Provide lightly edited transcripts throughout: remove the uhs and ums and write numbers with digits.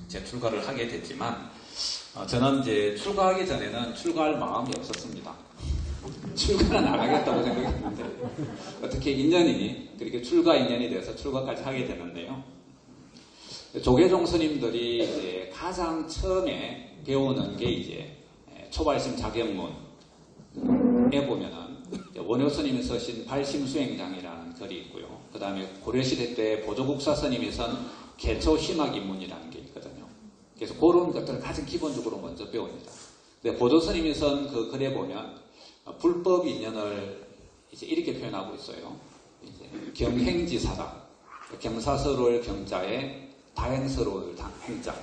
재출가를 하게 됐지만 저는 이제 출가하기 전에는 출가할 마음이 없었습니다. 출가는 안 하겠다고 생각했는데 어떻게 인연이 그렇게 출가 인연이 돼서 출가까지 하게 되는데요. 조계종 스님들이 이제 가장 처음에 배우는 게 이제 초발심 자격문에 보면은 원효 스님이 쓰신 발심수행장이라는 글이 있고요. 그 다음에 고려시대 때 보조국사 스님이 쓴 개초심학입문이라는 게 있거든요. 그래서 그런 것들을 가장 기본적으로 먼저 배웁니다. 근데 보조 스님이 쓴 그 글에 보면 불법 인연을 이제 이렇게 표현하고 있어요. 이제 경행지사다. 경사스러울 경자에 다행스러울 행자.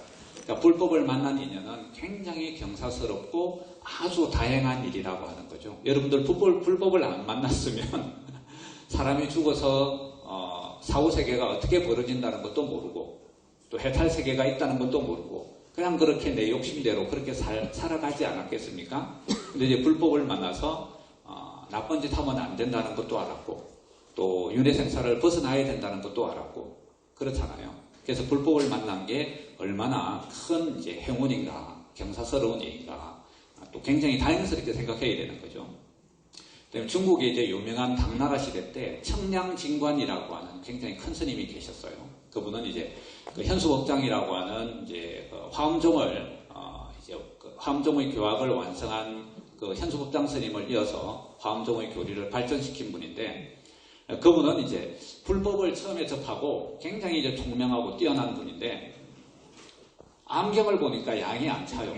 그러니까 불법을 만난 인연은 굉장히 경사스럽고 아주 다행한 일이라고 하는 거죠. 여러분들 불법을 안 만났으면 사람이 죽어서 사후세계가 어떻게 벌어진다는 것도 모르고 또 해탈세계가 있다는 것도 모르고 그냥 그렇게 내 욕심대로 그렇게 살아가지 않았겠습니까? 근데 이제 불법을 만나서 나쁜 짓 하면 안 된다는 것도 알았고 또 윤회생사를 벗어나야 된다는 것도 알았고 그렇잖아요. 그래서 불법을 만난 게 얼마나 큰 이제 행운인가, 경사스러운 일인가, 또 굉장히 다행스럽게 생각해야 되는 거죠. 중국에 이제 유명한 당나라 시대 때 청량진관이라고 하는 굉장히 큰 스님이 계셨어요. 그분은 이제 그 현수법장이라고 하는 이제 화엄종을 이제 그 화엄종의 교학을 완성한 그 현수법장 스님을 이어서 화엄종의 교리를 발전시킨 분인데 그분은 이제 불법을 처음에 접하고 굉장히 이제 총명하고 뛰어난 분인데 암경을 보니까 양이 안 차요.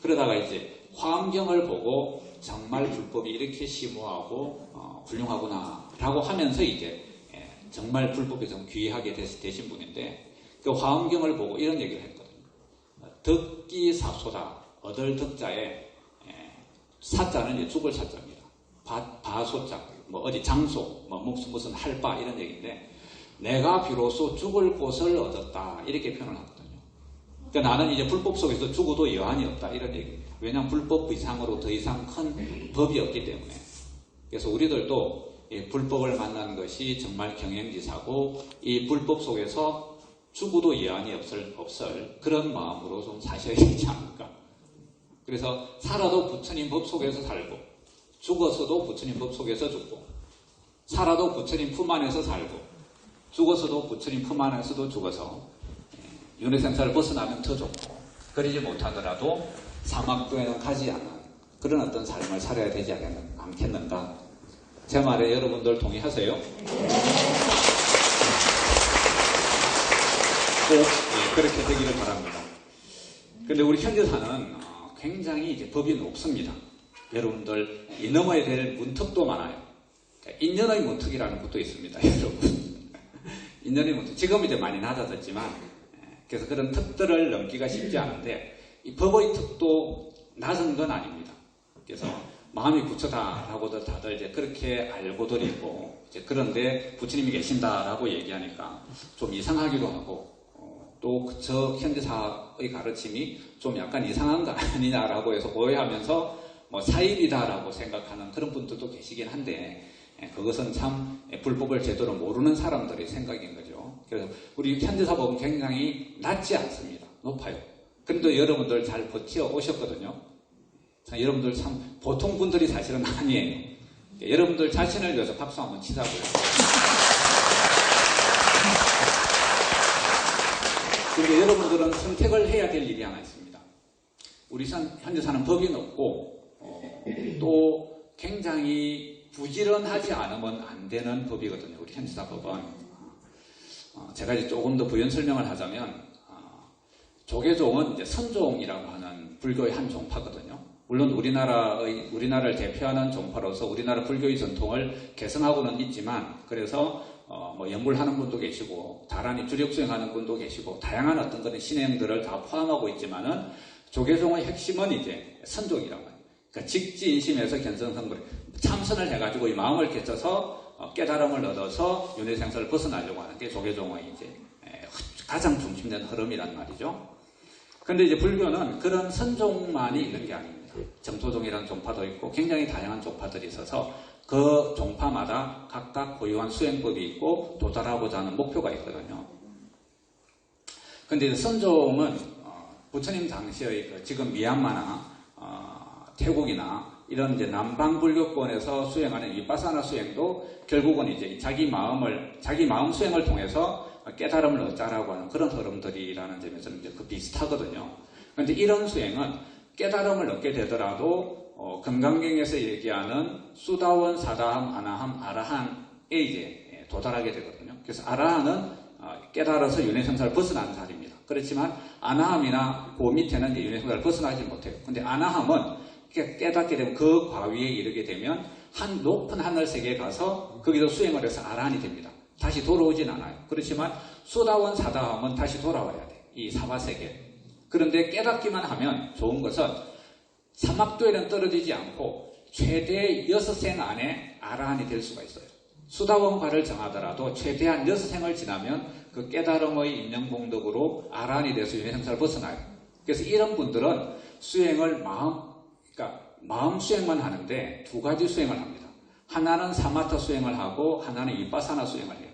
그러다가 이제 화엄경을 보고 정말 불법이 이렇게 심오하고 훌륭하구나 라고 하면서 이제 정말 불법에 좀 귀하게 되신 분인데 그 화엄경을 보고 이런 얘기를 했거든요. 덕기사소다. 얻을 덕자에 사자는 이제 죽을 사자입니다. 바소자, 뭐 어디 장소, 뭐 무슨 할 바 이런 얘기인데 내가 비로소 죽을 곳을 얻었다 이렇게 표현을 하거든요. 그러니까 나는 이제 불법 속에서 죽어도 여한이 없다 이런 얘기입니다. 왜냐하면 불법 이상으로 더 이상 큰 법이 없기 때문에. 그래서 우리들도 이 불법을 만나는 것이 정말 경행지사고 이 불법 속에서 죽어도 여한이 없을 그런 마음으로 좀 사셔야 되지 않을까. 그래서 살아도 부처님 법 속에서 살고 죽어서도 부처님 법 속에서 죽고 살아도 부처님 품 안에서 살고 죽어서도 부처님 품 안에서도 죽어서 윤회생사를 벗어나면 더 좋고 그러지 못하더라도 사막도에는 가지 않는 그런 어떤 삶을 살아야 되지 않겠는가. 제 말에 여러분들 동의하세요? 꼭 그렇게 되기를 바랍니다. 근데 우리 현대사는 굉장히 이제 법이 높습니다. 여러분들 이 넘어야 될 문턱도 많아요. 그러니까 인연의 문턱이라는 것도 있습니다. 여러분 인연의 문턱 지금 이제 많이 낮아졌지만 그래서 그런 턱들을 넘기가 쉽지 않은데 이 법의 턱도 낮은 건 아닙니다. 그래서 마음이 부처다라고도 다들 이제 그렇게 알고들 있고 이제 그런데 부처님이 계신다라고 얘기하니까 좀 이상하기도 하고 또 저 현대사의 가르침이 좀 약간 이상한 거 아니냐라고 해서 오해하면서 뭐 사입이다라고 생각하는 그런 분들도 계시긴 한데 그것은 참 불법을 제대로 모르는 사람들의 생각인 거죠. 그래서 우리 현대사법은 굉장히 낮지 않습니다. 높아요. 그런데 여러분들 잘 버텨 오셨거든요. 여러분들 참 보통 분들이 사실은 아니에요. 여러분들 자신을 위해서 박수 한번 치자고요. 그런데 여러분들은 선택을 해야 될 일이 하나 있습니다. 우리 현대사는 법이 높고 또 굉장히 부지런하지 않으면 안 되는 법이거든요. 우리 현대사법은. 제가 이제 조금 더 부연 설명을 하자면 조계종은 이제 선종이라고 하는 불교의 한 종파거든요. 물론 우리나라를 대표하는 종파로서 우리나라 불교의 전통을 개성하고는 있지만 그래서 뭐 연불하는 분도 계시고 다란히 주력 수행하는 분도 계시고 다양한 어떤 그런 신행들을 다 포함하고 있지만은 조계종의 핵심은 이제 선종이라고 합니다. 그러니까 직지인심에서 견성성불 참선을 해가지고 이 마음을 깨쳐서 깨달음을 얻어서 윤회생사를 벗어나려고 하는 게 조계종의 이제 가장 중심된 흐름이란 말이죠. 그런데 이제 불교는 그런 선종만이 있는 게 아닙니다. 정토종이라는 종파도 있고 굉장히 다양한 종파들이 있어서 그 종파마다 각각 고유한 수행법이 있고 도달하고자 하는 목표가 있거든요. 그런데 선종은 부처님 당시의 지금 미얀마나 태국이나 이런 이제 남방 불교권에서 수행하는 위파사나 수행도 결국은 이제 자기 마음 수행을 통해서 깨달음을 얻자라고 하는 그런 흐름들이라는 점에서는 이제 비슷하거든요. 그런데 이런 수행은 깨달음을 얻게 되더라도 금강경에서 얘기하는 수다원, 사다함, 아나함, 아라한에 이제 도달하게 되거든요. 그래서 아라한은 깨달아서 윤회생사를 벗어나는 자리입니다. 그렇지만 아나함이나 그 밑에는 이제 윤회생사를 벗어나지 못해요. 근데 아나함은 깨닫게 되면 그 과위에 이르게 되면 높은 하늘 세계에 가서 거기서 수행을 해서 아라한이 됩니다. 다시 돌아오진 않아요. 그렇지만 수다원, 사다함은 다시 돌아와야 돼. 이 사바세계. 그런데 깨닫기만 하면 좋은 것은 사막도에는 떨어지지 않고 최대 6생 안에 아라한이 될 수가 있어요. 수다원과를 정하더라도 최대한 6생을 지나면 그 깨달음의 인연공덕으로 아라한이 돼서 윤회생사를 벗어나요. 그래서 이런 분들은 수행을 마음 수행만 하는데 두 가지 수행을 합니다. 하나는 사마타 수행을 하고 하나는 위파사나 수행을 해요.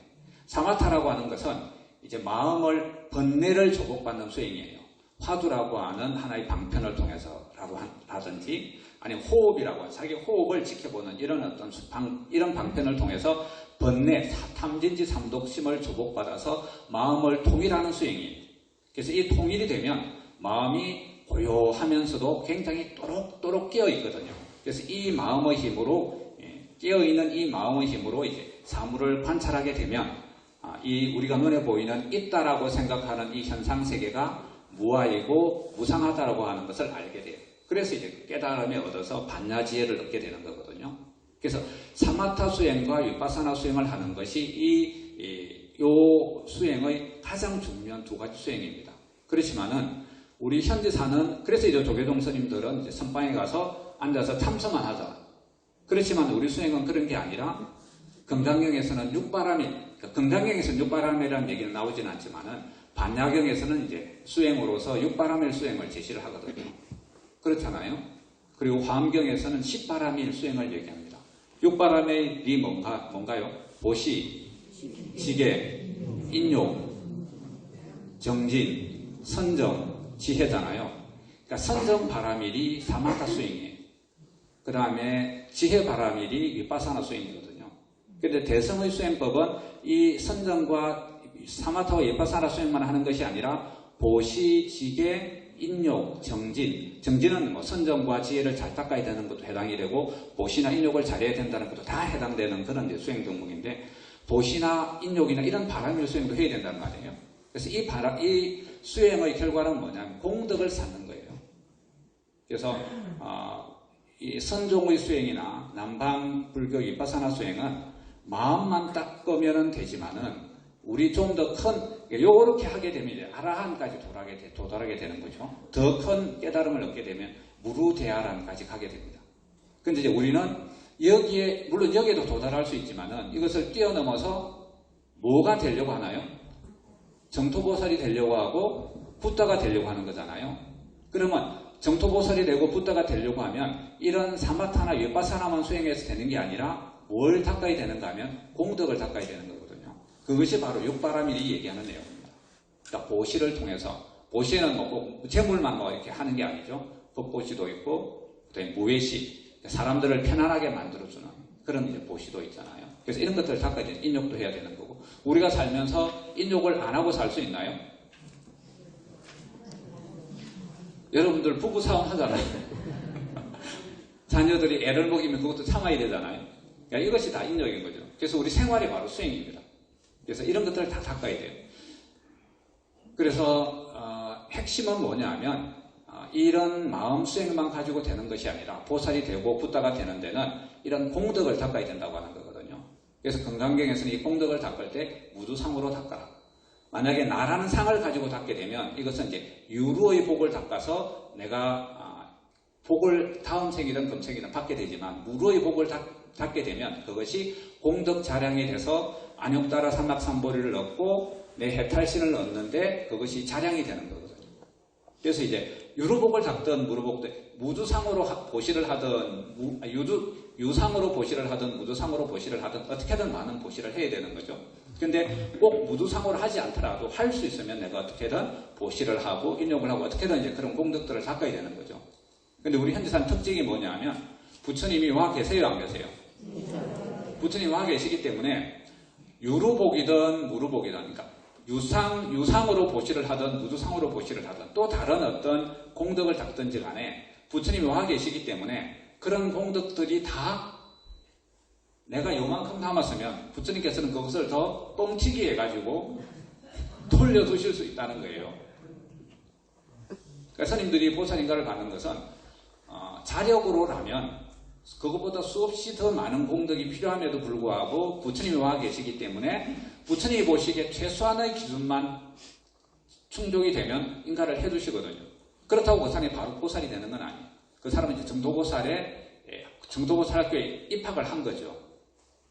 사마타라고 하는 것은 이제 마음을 번뇌를 조복받는 수행이에요. 화두라고 하는 하나의 방편을 통해서라고 하든지 아니면 호흡이라고 하는 자기 호흡을 지켜보는 이런 이런 방편을 통해서 번뇌, 탐진지 삼독심을 조복받아서 마음을 통일하는 수행이에요. 그래서 이 통일이 되면 마음이 고요하면서도 굉장히 또록또록 깨어있거든요. 그래서 이 마음의 힘으로, 깨어있는 이 마음의 힘으로 이제 사물을 관찰하게 되면, 우리가 눈에 보이는 있다라고 생각하는 이 현상세계가 무아이고 무상하다라고 하는 것을 알게 돼요. 그래서 이제 깨달음에 얻어서 반야지혜를 얻게 되는 거거든요. 그래서 사마타 수행과 위파사나 수행을 하는 것이 요 수행의 가장 중요한 두 가지 수행입니다. 그렇지만은 우리 현재 사는, 그래서 이제 조계종 스님들은 이제 선방에 가서 앉아서 참선만 하자. 그렇지만 우리 수행은 그런 게 아니라 금강경에서는 금강경에서는 육바람이라는 얘기는 나오진 않지만은 반야경에서는 이제 수행으로서 육바람일 수행을 제시를 하거든요. 그렇잖아요. 그리고 화엄경에서는 10바람일 수행을 얘기합니다. 육바람일이 뭔가요? 보시, 지계, 인욕, 정진, 선정, 지혜잖아요. 그러니까 선정 바라밀이 사마타 수행이에요. 그 다음에 지혜 바라밀이 위파사나 수행이거든요. 그런데 대성의 수행법은 이 선정과 사마타와 위파사나 수행만 하는 것이 아니라 보시, 지계, 인욕, 정진. 정진은 뭐 선정과 지혜를 잘 닦아야 되는 것도 해당이 되고 보시나 인욕을 잘해야 된다는 것도 다 해당되는 그런 이제 수행 종목인데 보시나 인욕이나 이런 바라밀 수행도 해야 된다는 거 아니에요. 그래서 이 수행의 결과는 뭐냐면 공덕을 쌓는 거예요. 그래서 이 선종의 수행이나 남방 불교 위파사나 수행은 마음만 닦으면 되지만은 우리 좀 더 큰 요렇게 하게 되면 이제 아라한까지 도달하게 되는 거죠. 더 큰 깨달음을 얻게 되면 무루대아란까지 가게 됩니다. 근데 이제 우리는 여기에 물론 여기에도 도달할 수 있지만은 이것을 뛰어넘어서 뭐가 되려고 하나요? 정토보살이 되려고 하고 붓다가 되려고 하는 거잖아요. 그러면 정토보살이 되고 붓다가 되려고 하면 이런 사마타나 위파사나만 수행해서 되는 게 아니라 뭘 닦아야 되는가 하면 공덕을 닦아야 되는 거거든요. 그것이 바로 육바라밀이 얘기하는 내용입니다. 그러니까 보시를 통해서 보시에는 뭐 재물만 뭐 이렇게 하는 게 아니죠. 법보시도 있고 그다음에 무외시 사람들을 편안하게 만들어주는 그런 이제 보시도 있잖아요. 그래서 이런 것들을 닦아야 되는 인욕도 해야 되는 거고 우리가 살면서 인욕을 안 하고 살 수 있나요? 여러분들 부부싸움 하잖아요. 자녀들이 애를 먹이면 그것도 참아야 되잖아요. 그러니까 이것이 다 인욕인 거죠. 그래서 우리 생활이 바로 수행입니다. 그래서 이런 것들을 다 닦아야 돼요. 그래서 핵심은 뭐냐 하면 이런 마음 수행만 가지고 되는 것이 아니라 보살이 되고 붓다가 되는 데는 이런 공덕을 닦아야 된다고 하는 거거든요. 그래서 금강경에서는 이 공덕을 닦을 때 무두상으로 닦아라. 만약에 나라는 상을 가지고 닦게 되면 이것은 이제 유루의 복을 닦아서 내가 복을 다음 생이든 금생이든 받게 되지만 무루의 복을 닦게 되면 그것이 공덕 자량이 돼서 안욕따라 삼막삼보리를 얻고 내 해탈신을 얻는데 그것이 자량이 되는 거거든요. 그래서 이제 유루복을 닦든 무루복도 무두상으로 보시를 하든 유상으로 보시를 하든 무두상으로 보시를 하든 어떻게든 많은 보시를 해야 되는 거죠. 근데 꼭 무두상으로 하지 않더라도 할 수 있으면 내가 어떻게든 보시를 하고 인욕을 하고 어떻게든 이제 그런 공덕들을 닦아야 되는 거죠. 근데 우리 현지산 특징이 뭐냐면 부처님이 와 계세요, 안 계세요? 부처님이 와 계시기 때문에 유루복이든 무루복이든 그러니까 유상으로 보시를 하든 무두상으로 보시를 하든 또 다른 어떤 공덕을 닦든지 간에 부처님이 와 계시기 때문에 그런 공덕들이 다 내가 요만큼 남았으면 부처님께서는 그것을 더 똥치기 해가지고 돌려두실 수 있다는 거예요. 그러니까 스님들이 보살인가를 받는 것은 자력으로라면 그것보다 수없이 더 많은 공덕이 필요함에도 불구하고 부처님이 와 계시기 때문에 부처님이 보시기에 최소한의 기준만 충족이 되면 인가를 해주시거든요. 그렇다고 그 사람이 바로 보살이 되는 건 아니에요. 그 사람은 이제 정도보살 학교에 입학을 한 거죠.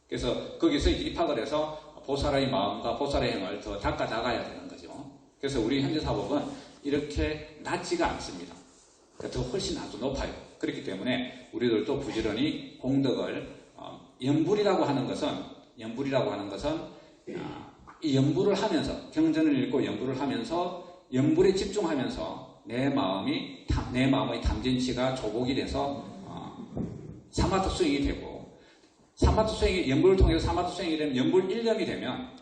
그래서 거기서 이제 입학을 해서 보살의 마음과 보살의 행을 더 닦아 나가야 되는 거죠. 그래서 우리 현지사법은 이렇게 낮지가 않습니다. 더 훨씬 아주 높아요. 그렇기 때문에 우리들도 부지런히 공덕을 연불이라고 하는 것은 이 연불을 하면서 경전을 읽고 연불을 하면서 연불에 집중하면서 내 마음의 담진치가 조복이 돼서 사마트 수행이 되고 사마트 수행이 연불을 통해서 사마트 수행이 되면 연불 일념이 되면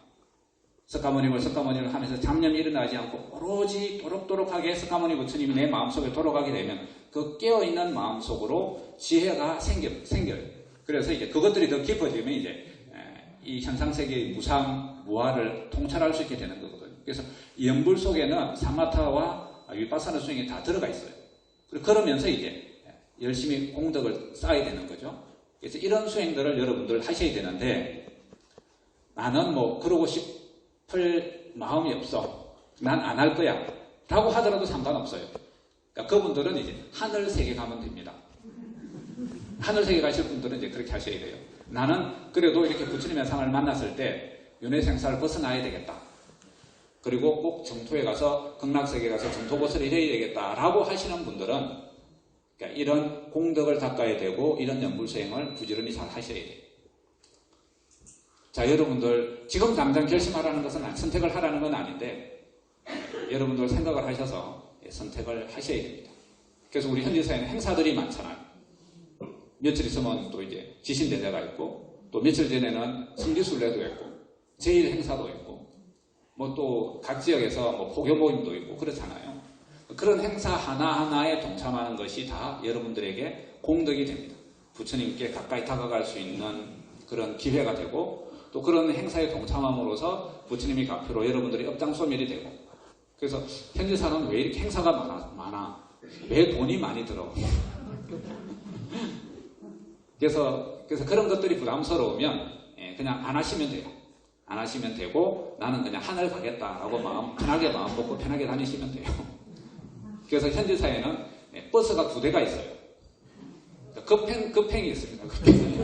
석가모니를 하면서 잡념이 일어나지 않고 오로지 또록또록하게 석가모니 부처님이 내 마음속에 돌아가게 되면 그 깨어있는 마음속으로 지혜가 생겨요. 그래서 이제 그것들이 더 깊어지면 이제 이 현상세계의 무상무화를 통찰할 수 있게 되는 거거든요. 그래서 이 연불 속에는 사마타와 위파사나 수행이 다 들어가 있어요. 그러면서 이제 열심히 공덕을 쌓아야 되는 거죠. 그래서 이런 수행들을 여러분들 하셔야 되는데 나는 뭐 그러고 싶을 마음이 없어. 난 안 할 거야. 라고 하더라도 상관없어요. 그러니까 그분들은 이제 하늘세계 가면 됩니다. 하늘세계 가실 분들은 이제 그렇게 하셔야 돼요. 나는 그래도 이렇게 부처님의 상을 만났을 때 윤회생사를 벗어나야 되겠다. 그리고 꼭 정토에 가서 극락세계에 가서 정토보살이 해야 되겠다라고 하시는 분들은 그러니까 이런 공덕을 닦아야 되고 이런 연불수행을 부지런히 잘 하셔야 돼요. 자, 여러분들 지금 당장 결심하라는 것은 선택을 하라는 건 아닌데 여러분들 생각을 하셔서 선택을 하셔야 됩니다. 그래서 우리 현지사에는 행사들이 많잖아요. 며칠 있으면 또 이제 지신대회가 있고 또 며칠 전에는 승기순례도 있고 제일 행사도 있고 뭐 또 각 지역에서 뭐 포교 모임도 있고 그렇잖아요. 그런 행사 하나하나에 동참하는 것이 다 여러분들에게 공덕이 됩니다. 부처님께 가까이 다가갈 수 있는 그런 기회가 되고 또 그런 행사에 동참함으로써 부처님이 앞으로 여러분들이 업장소멸이 되고 그래서 현지사는 왜 이렇게 행사가 많아? 왜 돈이 많이 들어? 그래서 그런 것들이 부담스러우면 그냥 안 하시면 돼요. 안 하시면 되고 나는 그냥 하늘 가겠다라고 편하게 마음 먹고 편하게 다니시면 돼요. 그래서 현지사에는 버스가 2대가 있어요. 급행이 있습니다. 급행이.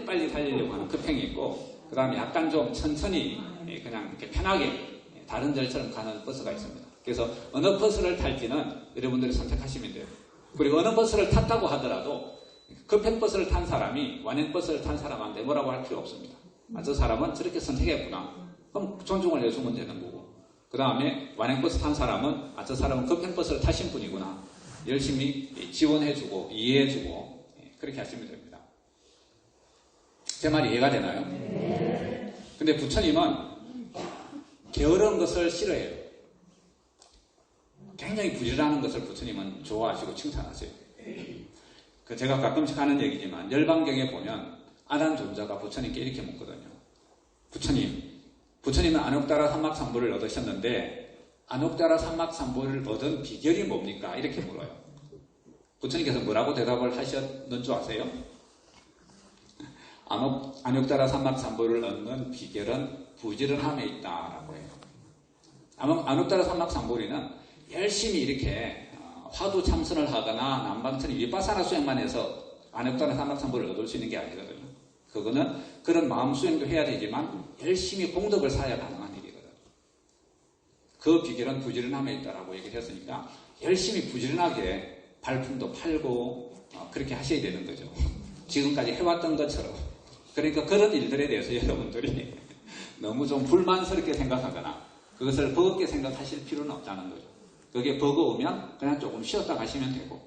빨리 달리려고 하는 급행이 있고 그 다음에 약간 좀 천천히 그냥 이렇게 편하게 다른 데처럼 가는 버스가 있습니다. 그래서 어느 버스를 탈지는 여러분들이 선택하시면 돼요. 그리고 어느 버스를 탔다고 하더라도 급행버스를 탄 사람이 완행버스를 탄 사람한테 뭐라고 할 필요 없습니다. 저 사람은 저렇게 선택했구나. 그럼 존중을 해주면 되는 거고 그 다음에 완행버스 탄 사람은 저 사람은 급행버스를 타신 분이구나. 열심히 지원해주고 이해해주고 그렇게 하시면 됩니다. 제 말이 이해가 되나요? 네. 근데 부처님은 게으른 것을 싫어해요. 굉장히 부지런한 것을 부처님은 좋아하시고 칭찬하세요. 제가 가끔씩 하는 얘기지만 열반경에 보면 아난존자가 부처님께 이렇게 묻거든요. 부처님은 안옥다라 삼막삼보를 얻으셨는데 안옥다라 삼막삼보를 얻은 비결이 뭡니까? 이렇게 물어요. 부처님께서 뭐라고 대답을 하셨는 줄 아세요? 안옥다라 삼막삼보를 얻는 비결은 부지런함에 있다라고 해요. 안옥다라 삼막삼보리는 열심히 이렇게 화두 참선을 하거나 남방천이 위파사나 수행만 해서 안옥다라 삼막삼보를 얻을 수 있는 게 아니거든요. 그거는 그런 마음 수행도 해야 되지만 열심히 공덕을 쌓아야 가능한 일이거든요. 그 비결은 부지런함에 있다라고 얘기를 했으니까 열심히 부지런하게 발품도 팔고 그렇게 하셔야 되는 거죠. 지금까지 해왔던 것처럼. 그러니까 그런 일들에 대해서 여러분들이 너무 좀 불만스럽게 생각하거나 그것을 버겁게 생각하실 필요는 없다는 거죠. 그게 버거우면 그냥 조금 쉬었다 가시면 되고,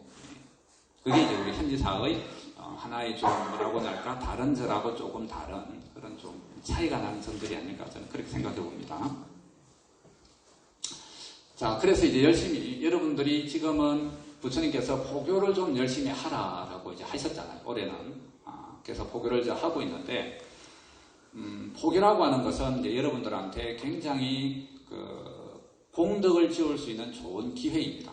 그게 이제 우리 현지사의 하나의 좀 뭐라고 할까 다른 절하고 조금 다른 그런 좀 차이가 나는 점들이 아닐까 저는 그렇게 생각해 봅니다. 자, 그래서 이제 열심히 여러분들이 지금은 부처님께서 포교를 좀 열심히 하라라고 이제 하셨잖아요. 올해는. 그래서 포교를 이제 하고 있는데, 포교라고 하는 것은 이제 여러분들한테 굉장히 공덕을 지을 수 있는 좋은 기회입니다.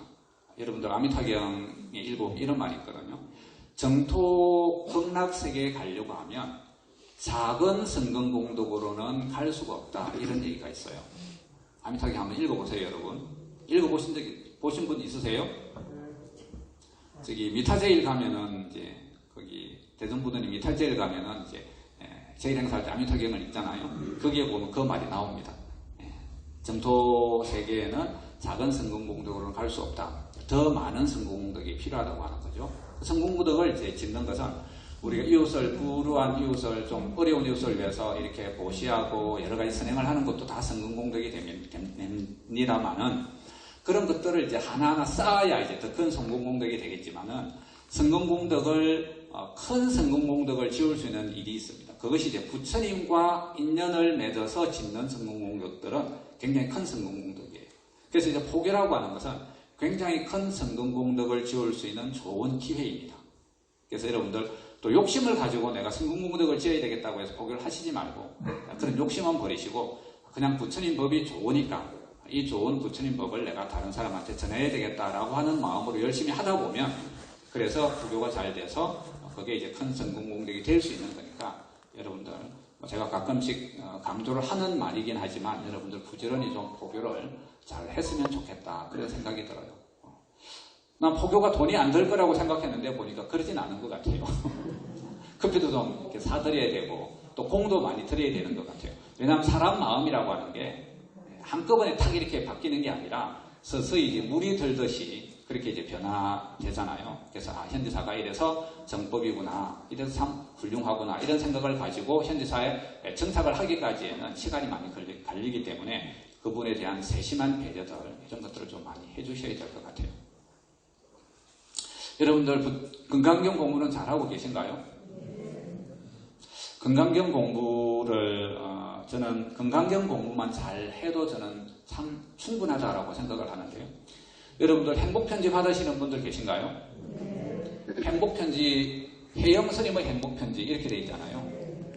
여러분들 아미타경의 일곱 이런 말이 있거든요. 정토 극락세계에 가려고 하면 작은 성근공덕으로는 갈 수가 없다. 이런 얘기가 있어요. 아미타경 한번 읽어보세요, 여러분. 보신 분 있으세요? 저기 미타제일 가면은 이제 거기 대전부도님 미타제일 가면은 이제 제일 행사할 때 아미타경을 읽잖아요. 거기에 보면 그 말이 나옵니다. 정토 세계에는 작은 성공공덕으로는 갈 수 없다. 더 많은 성공공덕이 필요하다고 하는 거죠. 성공공덕을 이제 짓는 것은 우리가 이웃을, 불우한 이웃을, 좀 어려운 이웃을 위해서 이렇게 보시하고 여러 가지 선행을 하는 것도 다 성공공덕이 됩니다만은, 그런 것들을 이제 하나하나 쌓아야 이제 더 큰 성공공덕이 되겠지만은, 큰 성공공덕을 지을 수 있는 일이 있습니다. 그것이 이제 부처님과 인연을 맺어서 짓는 성공공덕들은 굉장히 큰 성공공덕이에요. 그래서 이제 포교라고 하는 것은 굉장히 큰 성공공덕을 지을 수 있는 좋은 기회입니다. 그래서 여러분들 또 욕심을 가지고 내가 성공공덕을 지어야 되겠다고 해서 포교를 하시지 말고, 그런 욕심은 버리시고 그냥 부처님 법이 좋으니까 이 좋은 부처님 법을 내가 다른 사람한테 전해야 되겠다라고 하는 마음으로 열심히 하다 보면, 그래서 포교가 잘 돼서 그게 이제 큰 성공공덕이 될 수 있는 거니까, 여러분들 제가 가끔씩 강조를 하는 말이긴 하지만 여러분들 부지런히 좀 포교를 잘 했으면 좋겠다, 그런 생각이 들어요. 난 포교가 돈이 안 들 거라고 생각했는데 보니까 그러진 않은 것 같아요. 커피도 좀 이렇게 사드려야 되고 또 공도 많이 드려야 되는 것 같아요. 왜냐하면 사람 마음이라고 하는 게 한꺼번에 탁 이렇게 바뀌는 게 아니라 서서히 이제 물이 들듯이 그렇게 이제 변화되잖아요. 그래서 현지사가 이래서 정법이구나, 이래서 참 훌륭하구나, 이런 생각을 가지고 현지사에 정착을 하기까지에는 시간이 많이 걸리기 때문에 그분에 대한 세심한 배려들, 이런 것들을 좀 많이 해주셔야 될 것 같아요. 여러분들 금강경 공부는 잘하고 계신가요? 금강경 공부를 저는 금강경 공부만 잘 해도 저는 참 충분하다라고 생각을 하는데요. 여러분들 행복편지 받으시는 분들 계신가요? 행복편지, 혜영스님의 행복편지 이렇게 돼 있잖아요.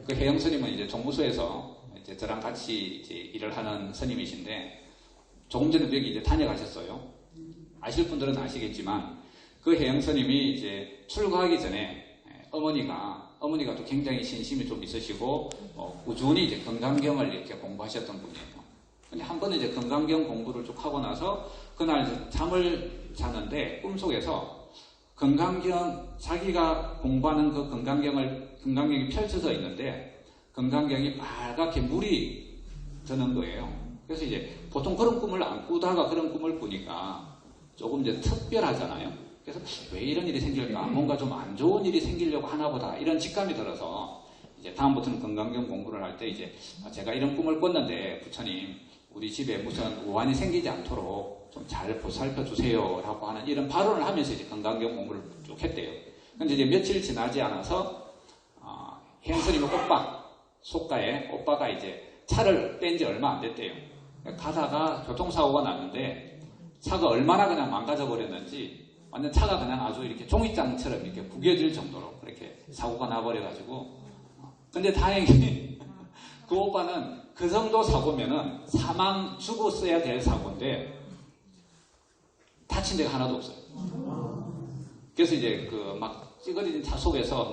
그 혜영스님은 이제 종무소에서 이제 저랑 같이 이제 일을 하는 스님이신데, 조금 전에 여기 이제 다녀가셨어요. 아실 분들은 아시겠지만 그 혜영스님이 이제 출가하기 전에 어머니가 또 굉장히 신심이 좀 있으시고 꾸준히 이제 건강경을 이렇게 공부하셨던 분이에요. 근데 한 번은 이제 건강경 공부를 쭉 하고 나서 그날 이제 잠을 자는데 꿈속에서 건강경, 자기가 공부하는 그 건강경이 펼쳐져 있는데 건강경이 빨갛게 물이 드는 거예요. 그래서 이제 보통 그런 꿈을 안 꾸다가 그런 꿈을 꾸니까 조금 이제 특별하잖아요. 그래서 왜 이런 일이 생길까? 뭔가 좀 안 좋은 일이 생기려고 하나 보다, 이런 직감이 들어서 이제 다음부터는 건강경 공부를 할 때 이제 제가 이런 꿈을 꿨는데 부처님 우리 집에 무슨 우환이 생기지 않도록 좀 잘 보살펴 주세요 라고 하는 이런 발언을 하면서 이제 건강경 공부를 쭉 했대요. 근데 이제 며칠 지나지 않아서 혜영스님의 속가에 오빠가 이제 차를 뺀 지 얼마 안 됐대요. 가다가 교통사고가 났는데 차가 얼마나 그냥 망가져 버렸는지 완전 차가 그냥 아주 이렇게 종이장처럼 이렇게 구겨질 정도로 그렇게 사고가 나버려가지고, 근데 다행히 그 오빠는 그 정도 사고면은 죽었어야 될 사고인데 다친 데가 하나도 없어요. 그래서 이제 그 막 찌그러진 차 속에서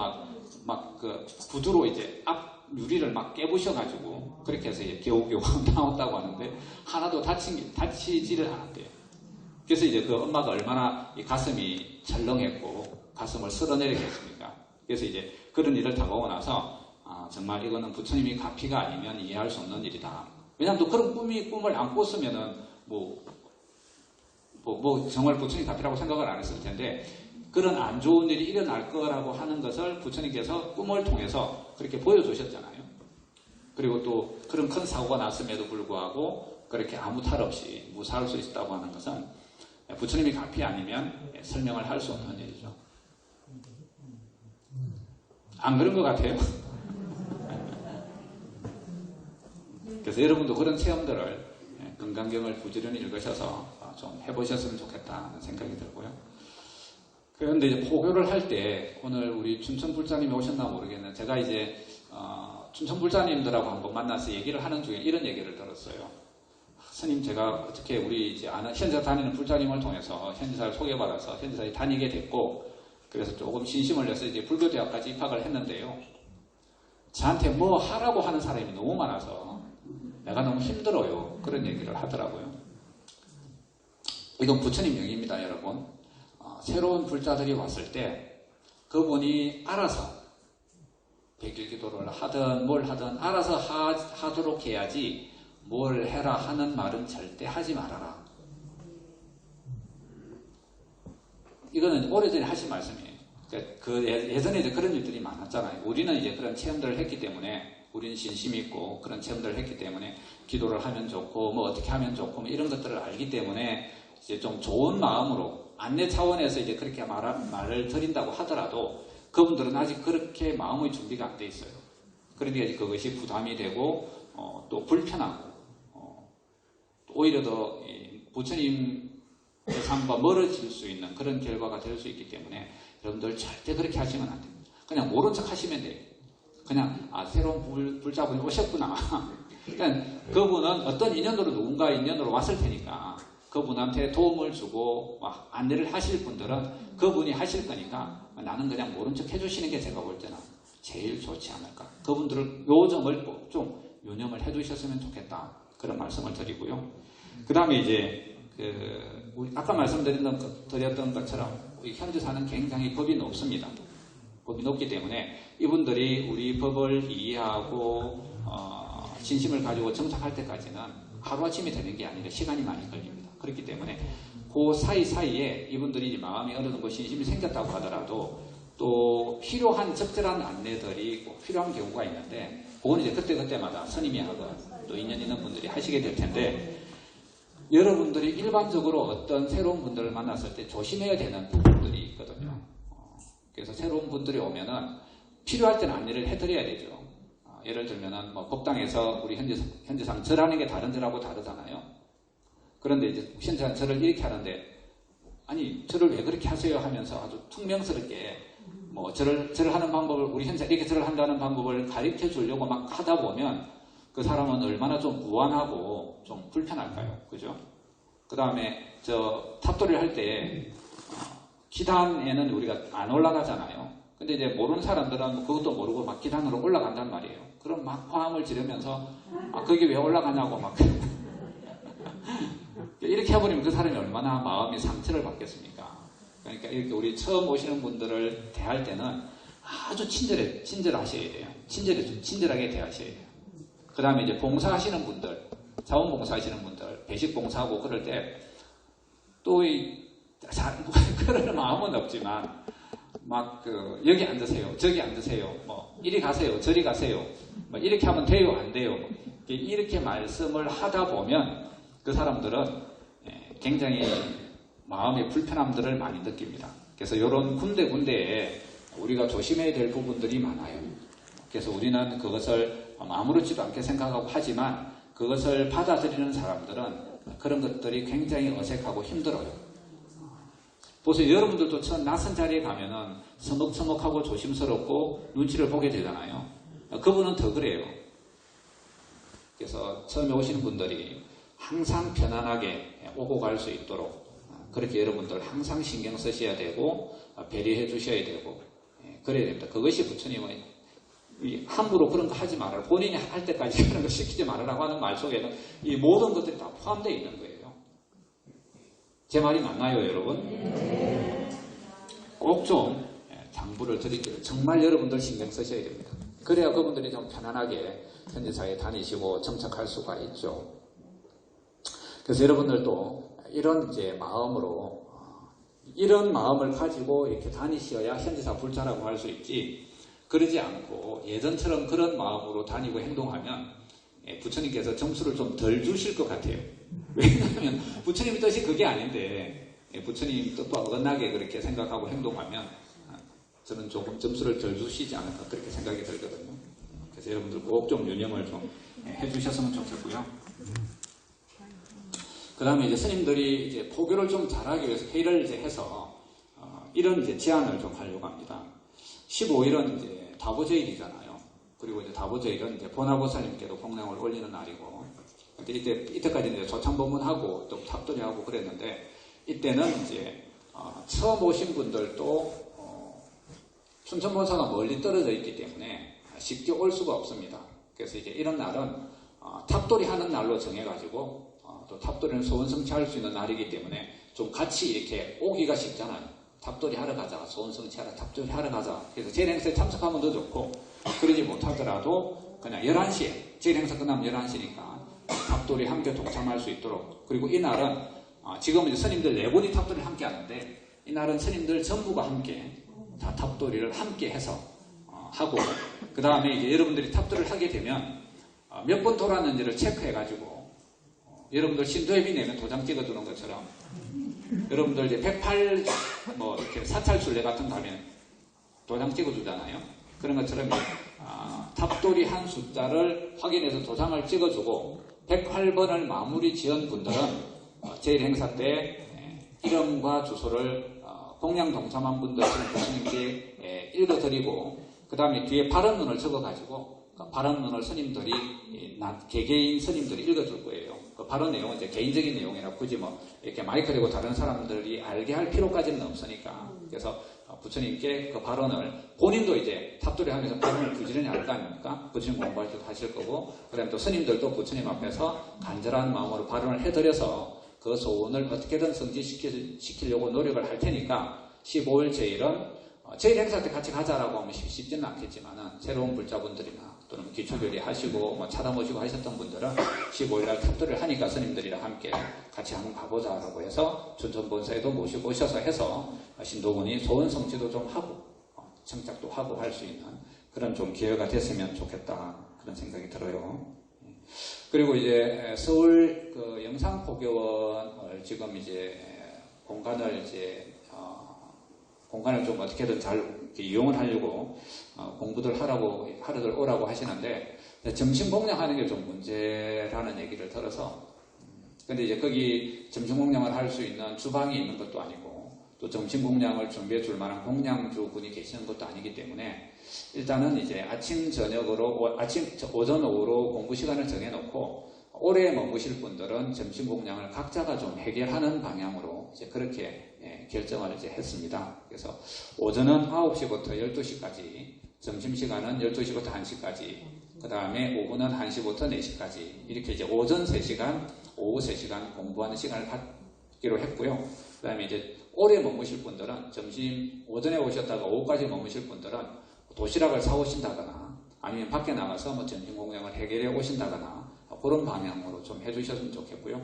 막 그 구두로 이제 앞 유리를 막 깨부셔가지고 그렇게 해서 이제 겨우겨우 나왔다고 하는데 하나도 다치지를 않았대요. 그래서 이제 그 엄마가 얼마나 이 가슴이 철렁했고 가슴을 쓸어내리겠습니까? 그래서 이제 그런 일을 당하고 나서 정말 이거는 부처님이 가피가 아니면 이해할 수 없는 일이다. 왜냐하면 또 그런 꿈을 안 꿨으면은 뭐 정말 부처님 가피라고 생각을 안 했을 텐데, 그런 안 좋은 일이 일어날 거라고 하는 것을 부처님께서 꿈을 통해서 그렇게 보여주셨잖아요. 그리고 또 그런 큰 사고가 났음에도 불구하고 그렇게 아무 탈 없이 무사할 수 있다고 하는 것은 부처님이 가피 아니면 설명을 할 수 없는 일이죠. 안 그런 것 같아요? 그래서 여러분도 그런 체험들을 건강경을 부지런히 읽으셔서 좀 해보셨으면 좋겠다는 생각이 들고요. 그런데 이제 포교를 할 때 오늘 우리 춘천불자님이 오셨나 모르겠는데 제가 이제 춘천불자님들하고 한번 만나서 얘기를 하는 중에 이런 얘기를 들었어요. 스님, 제가 어떻게 우리 이제 아는 현지사 다니는 불자님을 통해서 현지사를 소개받아서 현지사에 다니게 됐고, 그래서 조금 신심을 내서 이제 불교대학까지 입학을 했는데요. 저한테 뭐 하라고 하는 사람이 너무 많아서 내가 너무 힘들어요. 그런 얘기를 하더라고요. 이건 부처님 명입니다, 여러분. 새로운 불자들이 왔을 때 그분이 알아서 백일기도를 하든 뭘 하든 알아서 하도록 해야지 뭘 해라 하는 말은 절대 하지 말아라. 이거는 오래전에 하신 말씀이에요. 예전에 이제 그런 일들이 많았잖아요. 우리는 이제 그런 체험들을 했기 때문에, 우리는 신심 있고 그런 체험들을 했기 때문에 기도를 하면 좋고 뭐 어떻게 하면 좋고 뭐 이런 것들을 알기 때문에 이제 좀 좋은 마음으로 안내 차원에서 이제 그렇게 말을 드린다고 하더라도 그분들은 아직 그렇게 마음의 준비가 안 돼 있어요. 그러니까 그것이 부담이 되고 또 불편하고 오히려 더 부처님 대상과 멀어질 수 있는 그런 결과가 될 수 있기 때문에 여러분들 절대 그렇게 하시면 안 됩니다. 그냥 모른 척 하시면 돼요. 그냥 새로운 불자분이 오셨구나. 그러니까 그분은 어떤 인연으로 누군가 인연으로 왔을 테니까 그분한테 도움을 주고 막 안내를 하실 분들은 그분이 하실 거니까 나는 그냥 모른 척 해주시는 게 제가 볼 때는 제일 좋지 않을까. 그분들을 요 점을 꼭 좀 유념을 해주셨으면 좋겠다. 그런 말씀을 드리고요. 그 다음에 이제 우리 아까 말씀드렸던 것처럼 우리 현지사는 굉장히 법이 높습니다. 법이 높기 때문에 이분들이 우리 법을 이해하고 진심을 가지고 정착할 때까지는 하루아침이 되는 게 아니라 시간이 많이 걸립니다. 그렇기 때문에 그 사이사이에 이분들이 마음이 어느 정도 신심이 생겼다고 하더라도 또 필요한 적절한 안내들이 꼭 필요한 경우가 있는데 그건 이제 그때그때마다 스님이 하건 또 인연 있는 분들이 하시게 될 텐데 여러분들이 일반적으로 어떤 새로운 분들을 만났을 때 조심해야 되는 부분들이 있거든요. 그래서 새로운 분들이 오면은 필요할 때는 안내를 해드려야 되죠. 예를 들면은 뭐 법당에서 우리 현지상 절하는 게 다른 절하고 다르잖아요. 그런데 이제 현지상 절을 이렇게 하는데 아니 절을 왜 그렇게 하세요 하면서 아주 퉁명스럽게 뭐 절을 하는 방법을 우리 현지상 이렇게 절을 한다는 방법을 가르쳐 주려고 막 하다 보면 그 사람은 얼마나 좀 무안하고 좀 불편할까요? 그죠? 그 다음에 탑돌이를 할 때 기단에는 우리가 안 올라가잖아요. 근데 이제 모르는 사람들은 그것도 모르고 막 기단으로 올라간단 말이에요. 그럼 막 화음을 지르면서 거기 왜 올라가냐고 막 이렇게 해버리면 그 사람이 얼마나 마음이 상처를 받겠습니까? 그러니까 이렇게 우리 처음 오시는 분들을 대할 때는 아주 친절하셔야 돼요. 친절하게 대하셔야 돼요. 그 다음에 이제 봉사하시는 분들, 자원봉사하시는 분들, 배식봉사하고 그럴 때 또 그럴 마음은 없지만 막 여기 앉으세요, 저기 앉으세요, 뭐 이리 가세요, 저리 가세요, 뭐 이렇게 하면 돼요, 안 돼요, 이렇게 말씀을 하다 보면 그 사람들은 굉장히 마음의 불편함들을 많이 느낍니다. 그래서 이런 군데군데에 우리가 조심해야 될 부분들이 많아요. 그래서 우리는 그것을 아무렇지도 않게 생각하고 하지만 그것을 받아들이는 사람들은 그런 것들이 굉장히 어색하고 힘들어요. 보세요. 여러분들도 처음 낯선 자리에 가면은 서먹서먹하고 조심스럽고 눈치를 보게 되잖아요. 그분은 더 그래요. 그래서 처음에 오시는 분들이 항상 편안하게 오고 갈 수 있도록 그렇게 여러분들 항상 신경 쓰셔야 되고 배려해 주셔야 되고 그래야 됩니다. 그것이 부처님의 함부로 그런 거 하지 말아라. 본인이 할 때까지 그런 거 시키지 말아라고 하는 말 속에는 이 모든 것들이 다 포함되어 있는 거예요. 제 말이 맞나요, 여러분? 꼭 좀 당부를 드릴게요. 정말 여러분들 신경 쓰셔야 됩니다. 그래야 그분들이 좀 편안하게 현지사에 다니시고 정착할 수가 있죠. 그래서 여러분들도 이런 이제 마음으로 이런 마음을 가지고 이렇게 다니셔야 현지사 불자라고 할 수 있지, 그러지 않고 예전처럼 그런 마음으로 다니고 행동하면 부처님께서 점수를 좀 덜 주실 것 같아요. 왜냐하면 부처님의 뜻이 그게 아닌데 부처님 뜻과 어긋나게 그렇게 생각하고 행동하면 저는 조금 점수를 덜 주시지 않을까 그렇게 생각이 들거든요. 그래서 여러분들 꼭 좀 유념을 좀 해주셨으면 좋겠고요. 그 다음에 이제 스님들이 이제 포교를 좀 잘하기 위해서 회의를 이제 해서 이런 이제 제안을 좀 하려고 합니다. 15일은 이제 다보제일이잖아요. 그리고 이제 다보제일은 이제 보나보사님께도 공양을 올리는 날이고, 근데 이때까지 이제 조창법문하고 또 탑돌이하고 그랬는데, 이때는 이제 처음 오신 분들도 춘천본사가 멀리 떨어져 있기 때문에 쉽게 올 수가 없습니다. 그래서 이제 이런 날은 탑돌이 하는 날로 정해가지고 또 탑돌이는 소원성취할 수 있는 날이기 때문에 좀 같이 이렇게 오기가 쉽잖아요. 탑돌이 하러 가자, 소원성취하러 탑돌이 하러 가자. 그래서 제일행사에 참석하면 더 좋고, 그러지 못하더라도 그냥 11시에, 제일행사 끝나면 11시니까 탑돌이 함께 동참할 수 있도록. 그리고 이날은 지금은 이제 스님들 4분이 탑돌이를 함께 하는데, 이날은 스님들 전부가 함께 다 탑돌이를 함께 해서 하고, 그 다음에 이제 여러분들이 탑돌이를 하게 되면 몇 번 돌았는지를 체크해가지고 여러분들 신도회비 내면 도장 찍어두는 것처럼 여러분들 이제 108 뭐 이렇게 사찰순례 같은 거 하면 도장 찍어주잖아요. 그런 것처럼 탑돌이 한 숫자를 확인해서 도장을 찍어주고 108번을 마무리 지은 분들은 제일 행사 때 이름과 주소를 공양 동참한 분들 스님께 읽어드리고, 그 다음에 뒤에 발언문을 적어가지고 발언문을 스님들이 개개인 스님들이 읽어줄 거예요. 그 발언 내용은 이제 개인적인 내용이라 굳이 뭐 이렇게 마이크 대고 다른 사람들이 알게 할 필요까지는 없으니까, 그래서 부처님께 그 발언을 본인도 이제 탑돌이 하면서 발언을 부지런히 할 거 아닙니까? 부처님 공부할 때도 하실 거고, 그 다음에 또 스님들도 부처님 앞에서 간절한 마음으로 발언을 해드려서 그 소원을 어떻게든 성취시키려고 노력을 할 테니까 15일 제일은 제일 행사 때 같이 가자라고 하면 쉽지는 않겠지만은 새로운 불자분들이나 또는 기초교리 하시고 뭐 차다 모시고 하셨던 분들은 15일날 탑돌을 하니까 스님들이랑 함께 같이 한번 가보자라고 해서 춘천본사에도 모시고 오셔서 해서 신도분이 소원 성취도 좀 하고 청작도 하고 할 수 있는 그런 좀 기회가 됐으면 좋겠다, 그런 생각이 들어요. 그리고 이제 서울 그 영상포교원을 지금 이제 공간을 좀 어떻게든 잘 이용을 하려고 공부들 하러들 오라고 하시는데, 점심 공양하는 게 좀 문제라는 얘기를 들어서, 근데 이제 거기 점심 공양을 할 수 있는 주방이 있는 것도 아니고 또 점심 공양을 준비해 줄 만한 공양주 분이 계시는 것도 아니기 때문에 일단은 이제 아침 저녁으로 오전 오후로 공부 시간을 정해놓고 오래 머무실 분들은 점심 공양을 각자가 좀 해결하는 방향으로 이제 그렇게 결정을 이제 했습니다. 그래서 오전은 9시부터 12시까지, 점심시간은 12시부터 1시까지, 그 다음에 오후는 1시부터 4시까지, 이렇게 이제 오전 3시간, 오후 3시간 공부하는 시간을 갖기로 했고요. 그 다음에 이제 오래 머무실 분들은 오전에 오셨다가 오후까지 머무실 분들은 도시락을 사오신다거나 아니면 밖에 나가서 뭐 점심 공양을 해결해 오신다거나 그런 방향으로 좀 해주셨으면 좋겠고요.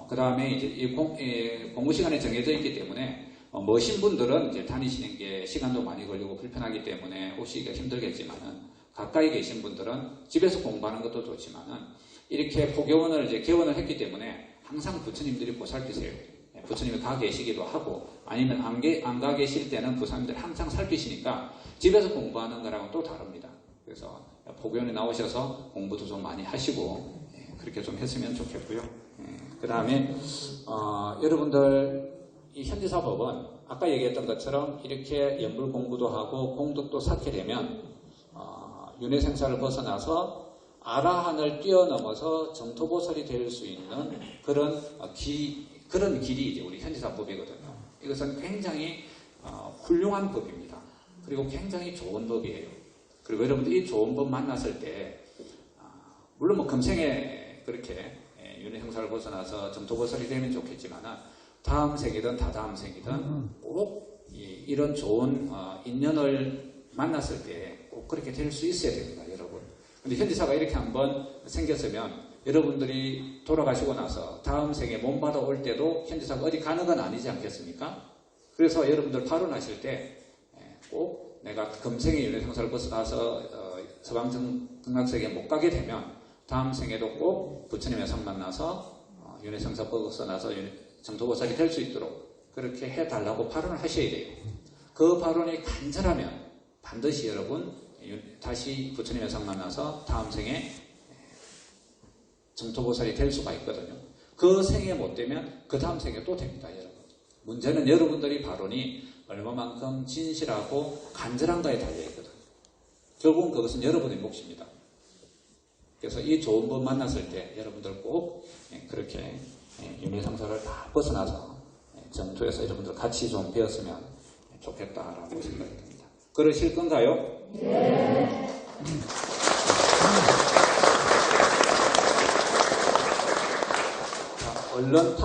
그 다음에 이제 이 공부 시간이 정해져 있기 때문에 머신 분들은 이제 다니시는 게 시간도 많이 걸리고 불편하기 때문에 오시기가 힘들겠지만은, 가까이 계신 분들은 집에서 공부하는 것도 좋지만은 이렇게 포교원을 이제 개원을 했기 때문에 항상 부처님들이 보살피세요. 부처님이 가 계시기도 하고 아니면 안 가 계실 때는 부사님들이 항상 살피시니까 집에서 공부하는 거랑은 또 다릅니다. 그래서 포교원에 나오셔서 공부도 좀 많이 하시고 그렇게 좀 했으면 좋겠고요. 그 다음에 여러분들 이 현지사법은 아까 얘기했던 것처럼 이렇게 연불 공부도 하고 공덕도 쌓게 되면 윤회생사를 벗어나서 아라한을 뛰어넘어서 정토보살이 될 수 있는 그런 길이 이제 우리 현지사법이거든요. 이것은 굉장히 훌륭한 법입니다. 그리고 굉장히 좋은 법이에요. 그리고 여러분들 이 좋은 법 만났을 때 물론 뭐 금생에 그렇게 윤회 형사를 벗어나서 정토보살이 되면 좋겠지만 다음 생이든 다다음 생이든 꼭 이런 좋은 인연을 만났을 때 꼭 그렇게 될 수 있어야 됩니다, 여러분. 근데 현지사가 이렇게 한번 생겼으면 여러분들이 돌아가시고 나서 다음 생에 몸 받아 올 때도 현지사가 어디 가는 건 아니지 않겠습니까? 그래서 여러분들 발언하실 때 꼭 내가 금생에 윤회성사를 벗어나서 서방 등락세계에 못 가게 되면 다음 생에도 꼭 부처님의 상 만나서 윤회성사 벗어나서 정토보살이 될 수 있도록 그렇게 해달라고 발언을 하셔야 돼요. 그 발언이 간절하면 반드시 여러분 다시 부처님의 상 만나서 다음 생에 정토보살이 될 수가 있거든요. 그 생에 못 되면 그 다음 생에 또 됩니다, 여러분. 문제는 여러분들이 발언이 얼마만큼 진실하고 간절한가에 달려있거든요. 결국은 그것은 여러분의 몫입니다. 그래서 이 좋은 분 만났을 때 여러분들 꼭 그렇게 윤회성사를 다 벗어나서 정토에서 여러분들 같이 좀 배웠으면 좋겠다라고 생각이 듭니다. 그러실 건가요? 네. 자, 얼른